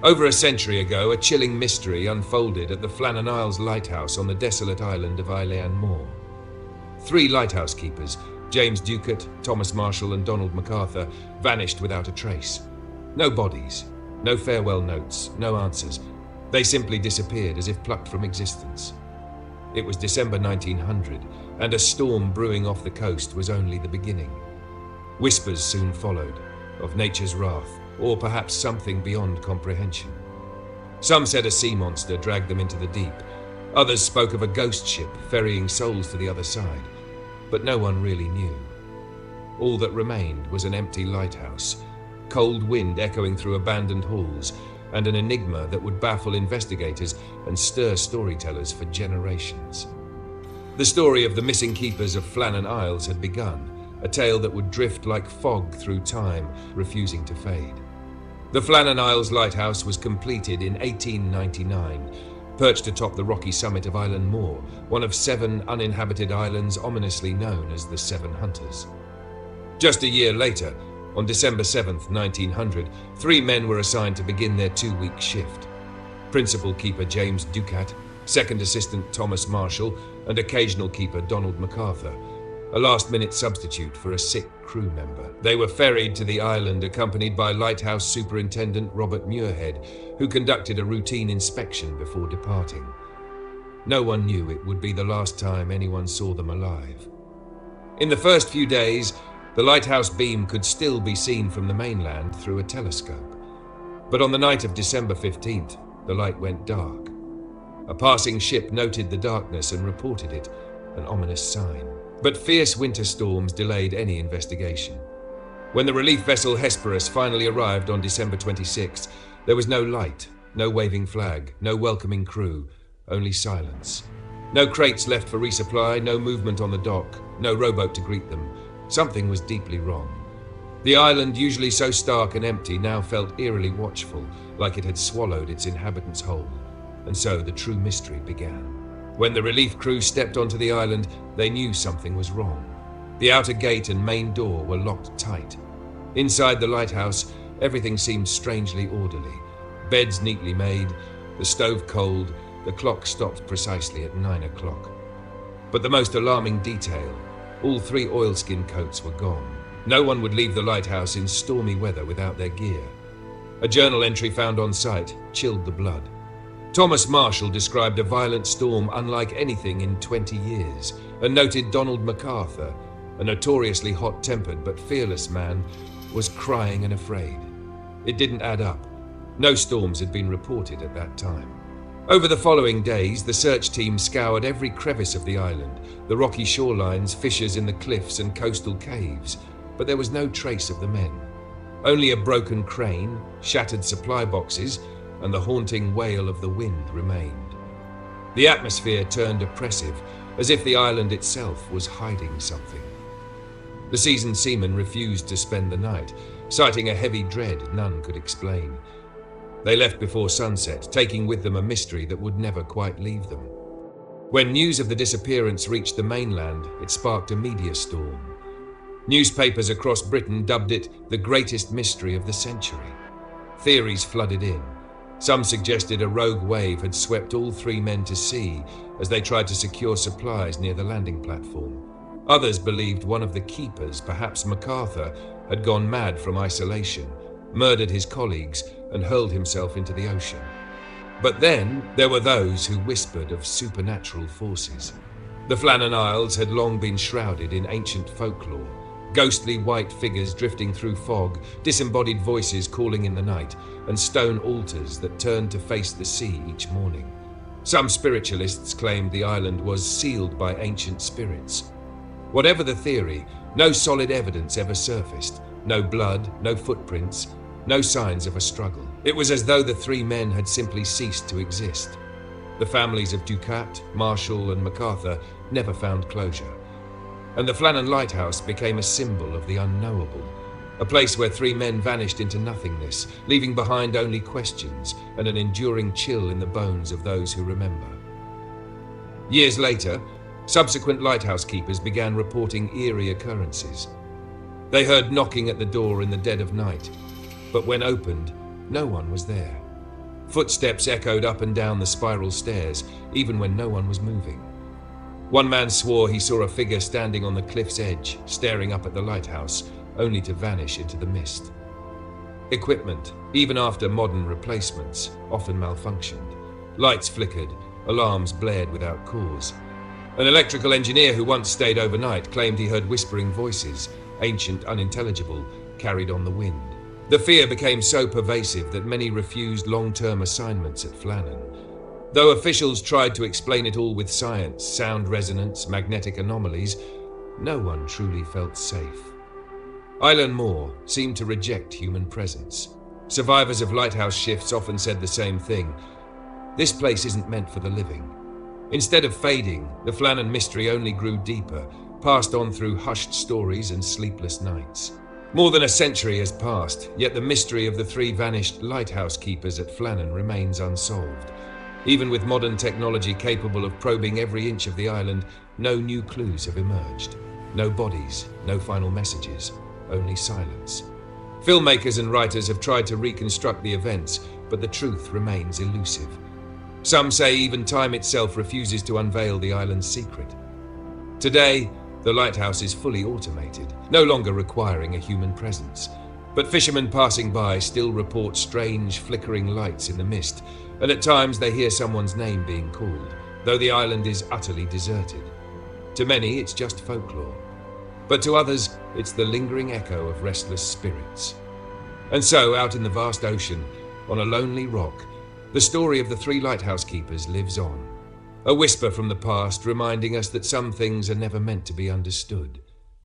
Over a century ago, a chilling mystery unfolded at the Flannan Isles Lighthouse on the desolate island of Eilean Moor. 3 lighthouse keepers, James Ducat, Thomas Marshall and Donald MacArthur, vanished without a trace. No bodies, no farewell notes, no answers. They simply disappeared as if plucked from existence. It was December 1900, and a storm brewing off the coast was only the beginning. Whispers soon followed, of nature's wrath, or perhaps something beyond comprehension. Some said a sea monster dragged them into the deep. Others spoke of a ghost ship ferrying souls to the other side, but no one really knew. All that remained was an empty lighthouse, cold wind echoing through abandoned halls, and an enigma that would baffle investigators and stir storytellers for generations. The story of the missing keepers of Flannan Isles had begun, a tale that would drift like fog through time, refusing to fade. The Flannan Isles Lighthouse was completed in 1899, perched atop the rocky summit of Eilean Moor, one of 7 uninhabited islands ominously known as the Seven Hunters. Just a year later, on December 7th, 1900, 3 men were assigned to begin their 2-week shift. Principal keeper James Ducat, second assistant Thomas Marshall, and occasional keeper Donald MacArthur, a last-minute substitute for a sick crew member. They were ferried to the island accompanied by Lighthouse Superintendent Robert Muirhead, who conducted a routine inspection before departing. No one knew it would be the last time anyone saw them alive. In the first few days, the lighthouse beam could still be seen from the mainland through a telescope. But on the night of December 15th, the light went dark. A passing ship noted the darkness and reported it, an ominous sign. But fierce winter storms delayed any investigation. When the relief vessel Hesperus finally arrived on December 26th, there was no light, no waving flag, no welcoming crew, only silence. No crates left for resupply, no movement on the dock, no rowboat to greet them. Something was deeply wrong. The island, usually so stark and empty, now felt eerily watchful, like it had swallowed its inhabitants whole. And so the true mystery began. When the relief crew stepped onto the island, they knew something was wrong. The outer gate and main door were locked tight. Inside the lighthouse, everything seemed strangely orderly. Beds neatly made, the stove cold, the clock stopped precisely at 9 o'clock. But the most alarming detail, all 3 oilskin coats were gone. No one would leave the lighthouse in stormy weather without their gear. A journal entry found on site chilled the blood. Thomas Marshall described a violent storm unlike anything in 20 years, and noted Donald MacArthur, a notoriously hot-tempered but fearless man, was crying and afraid. It didn't add up. No storms had been reported at that time. Over the following days, the search team scoured every crevice of the island, the rocky shorelines, fissures in the cliffs and coastal caves, but there was no trace of the men. Only a broken crane, shattered supply boxes, and the haunting wail of the wind remained. The atmosphere turned oppressive, as if the island itself was hiding something. The seasoned seamen refused to spend the night, citing a heavy dread none could explain. They left before sunset, taking with them a mystery that would never quite leave them. When news of the disappearance reached the mainland, it sparked a media storm. Newspapers across Britain dubbed it the greatest mystery of the century. Theories flooded in. Some suggested a rogue wave had swept all 3 men to sea as they tried to secure supplies near the landing platform. Others believed one of the keepers, perhaps MacArthur, had gone mad from isolation, murdered his colleagues, and hurled himself into the ocean. But then there were those who whispered of supernatural forces. The Flannan Isles had long been shrouded in ancient folklore. Ghostly white figures drifting through fog, disembodied voices calling in the night, and stone altars that turned to face the sea each morning. Some spiritualists claimed the island was sealed by ancient spirits. Whatever the theory, no solid evidence ever surfaced. No blood, no footprints, no signs of a struggle. It was as though the 3 men had simply ceased to exist. The families of Ducat, Marshall, and MacArthur never found closure. And the Flannan Lighthouse became a symbol of the unknowable, a place where 3 men vanished into nothingness, leaving behind only questions and an enduring chill in the bones of those who remember. Years later, subsequent lighthouse keepers began reporting eerie occurrences. They heard knocking at the door in the dead of night, but when opened, no one was there. Footsteps echoed up and down the spiral stairs, even when no one was moving. One man swore he saw a figure standing on the cliff's edge, staring up at the lighthouse, only to vanish into the mist. Equipment, even after modern replacements, often malfunctioned. Lights flickered, alarms blared without cause. An electrical engineer who once stayed overnight claimed he heard whispering voices, ancient, unintelligible, carried on the wind. The fear became so pervasive that many refused long-term assignments at Flannan. Though officials tried to explain it all with science, sound resonance, magnetic anomalies, no one truly felt safe. Island Moor seemed to reject human presence. Survivors of lighthouse shifts often said the same thing. This place isn't meant for the living. Instead of fading, the Flannan mystery only grew deeper, passed on through hushed stories and sleepless nights. More than a century has passed, yet the mystery of the 3 vanished lighthouse keepers at Flannan remains unsolved. Even with modern technology capable of probing every inch of the island, no new clues have emerged. No bodies, no final messages, only silence. Filmmakers and writers have tried to reconstruct the events, but the truth remains elusive. Some say even time itself refuses to unveil the island's secret. Today, the lighthouse is fully automated, no longer requiring a human presence. But fishermen passing by still report strange, flickering lights in the mist, and at times they hear someone's name being called, though the island is utterly deserted. To many, it's just folklore. But to others, it's the lingering echo of restless spirits. And so, out in the vast ocean, on a lonely rock, the story of the 3 lighthouse keepers lives on. A whisper from the past reminding us that some things are never meant to be understood.